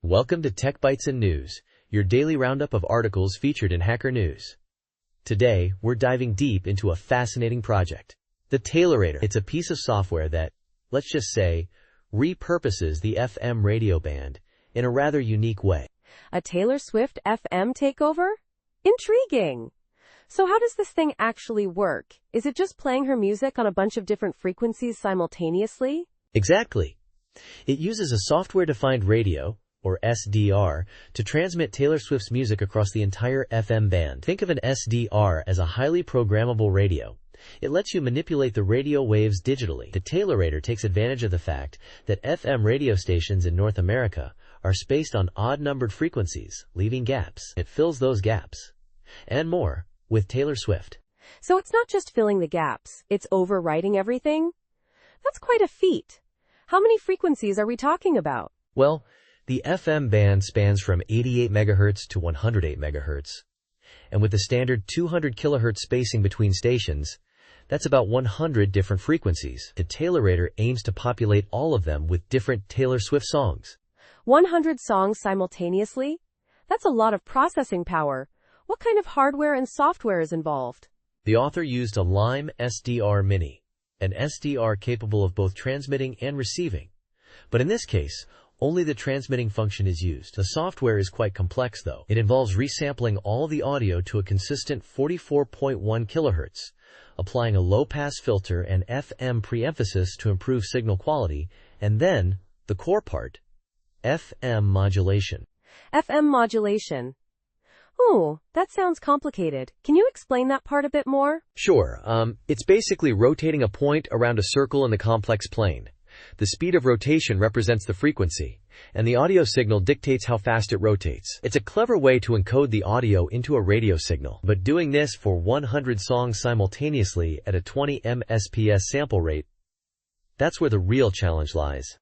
Welcome to Tech Bytes and News, your daily roundup of articles featured in Hacker News. Today, we're diving deep into a fascinating project. The Taylorator. It's a piece of software that, let's just say, repurposes the FM radio band in a rather unique way. A Taylor Swift FM takeover? Intriguing! So how does this thing actually work? Is it just playing her music on a bunch of different frequencies simultaneously? Exactly. It uses a software-defined radio, or SDR, to transmit Taylor Swift's music across the entire FM band. Think of an SDR as a highly programmable radio. It lets you manipulate the radio waves digitally. The Taylorator takes advantage of the fact that FM radio stations in North America are spaced on odd-numbered frequencies, leaving gaps. It fills those gaps. And more, with Taylor Swift. So it's not just filling the gaps, it's overwriting everything? That's quite a feat. How many frequencies are we talking about? Well, the FM band spans from 88 MHz to 108 MHz. And with the standard 200 kHz spacing between stations, that's about 100 different frequencies. The Taylorator aims to populate all of them with different Taylor Swift songs. 100 songs simultaneously? That's a lot of processing power. What kind of hardware and software is involved? The author used a Lime SDR Mini, an SDR capable of both transmitting and receiving. But in this case, only the transmitting function is used. The software is quite complex though. It involves resampling all the audio to a consistent 44.1 kHz, applying a low-pass filter and FM preemphasis to improve signal quality, and then, the core part, FM modulation. FM modulation. Ooh, that sounds complicated. Can you explain that part a bit more? Sure. It's basically rotating a point around a circle in the complex plane. The speed of rotation represents the frequency, and the audio signal dictates how fast it rotates. It's a clever way to encode the audio into a radio signal, but doing this for 100 songs simultaneously at a 20 MSPS sample rate, that's where the real challenge lies.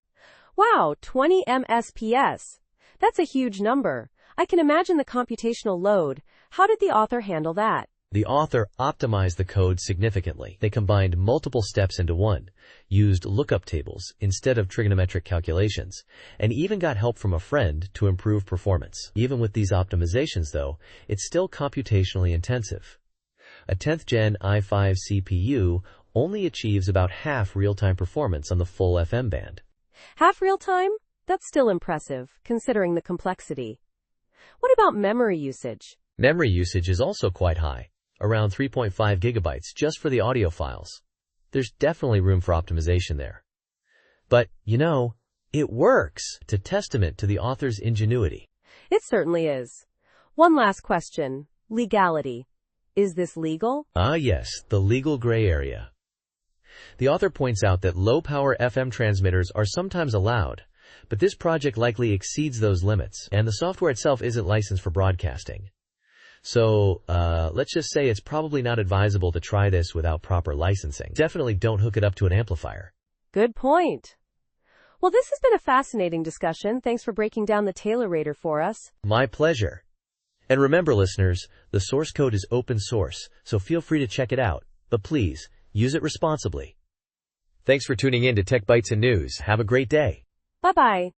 Wow, 20 MSPS. That's a huge number. I can imagine the computational load. How did the author handle that? The author optimized the code significantly. They combined multiple steps into one, used lookup tables instead of trigonometric calculations, and even got help from a friend to improve performance. Even with these optimizations, though, it's still computationally intensive. A 10th Gen i5 CPU only achieves about half real-time performance on the full FM band. Half real-time? That's still impressive, considering the complexity. What about memory usage? Memory usage is also quite high, around 3.5 gigabytes just for the audio files. There's definitely room for optimization there. But, it works. It's a testament to the author's ingenuity. It certainly is. One last question. Legality. Is this legal? Ah, yes, the legal gray area. The author points out that low-power FM transmitters are sometimes allowed, but this project likely exceeds those limits, and the software itself isn't licensed for broadcasting. So, let's just say it's probably not advisable to try this without proper licensing. Definitely don't hook it up to an amplifier. Good point. Well, this has been a fascinating discussion. Thanks for breaking down the Taylorator for us. My pleasure. And remember, listeners, the source code is open source, so feel free to check it out. But please, use it responsibly. Thanks for tuning in to Tech Bytes and News. Have a great day. Bye-bye.